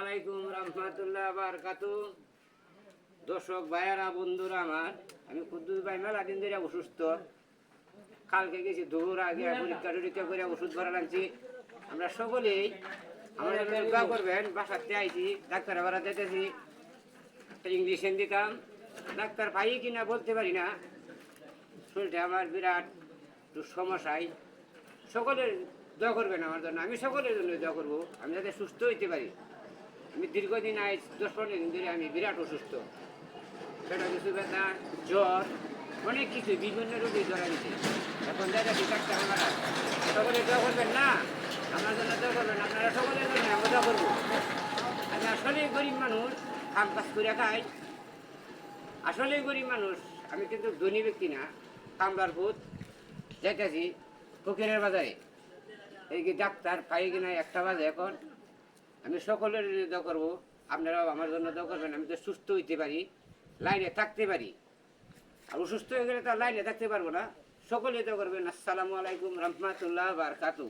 আলাইকুম রহমতুল্লাহ বারকাতু। দর্শক ভাইয়ারা বন্ধুরা আমার, আমি কুদ্দুস ভাই মেলা দিন ধরে অসুস্থ। কালকে গেছি দুপুর আগে পরীক্ষা টরীক্ষা করে ওষুধ ভরা লাগছি। আমরা সকলেই আমাদের দোয়া করবেন। বাসাতে আইছি, ডাক্তার ভরা যেতেছি, ইঞ্জেকশন দিতাম। ডাক্তার পাই কিনা বলতে পারি না, শরীরটা আমার বিরাট একটু সমস্যায়। সকলের দোয়া করবেন আমার জন্য, আমি সকলের জন্য দোয়া করবো, আমি যাতে সুস্থ হইতে পারি। আমি দীর্ঘদিন আজ 10-15 দিন ধরে আমি বিরাট অসুস্থ। পেটা কিছু ব্যথা, জ্বর, অনেক কিছু বিভিন্ন রোগী ধরা দিচ্ছে। এখন দেখা যাচ্ছে ডাক্তার আমরা সকলে দোয়া করবেন না, আমার জন্য দোয়া করবেন, আপনারা সকলের জন্য আমরা দোয়া করবো। আমি আসলেই গরিব মানুষ, কাম কাজ করে খাই, আসলেই গরিব মানুষ। আমি কিন্তু ধনী ব্যক্তি না, কামলার ভূত। যাইতেছি ফকিরের বাজারে, এই কি ডাক্তার পাই কিনা 1টা বাজে এখন। আমি সকলের দোয়া করবো, আপনারাও আমার জন্য দোয়া করবেন, আমি তো সুস্থ হইতে পারি, লাইনে থাকতে পারি। আর অসুস্থ হয়ে গেলে তো লাইনে থাকতে পারবো না। সকলে দোয়া করবেন। আসসালামু আলাইকুম রহমতুল্লাহ বারকাতু।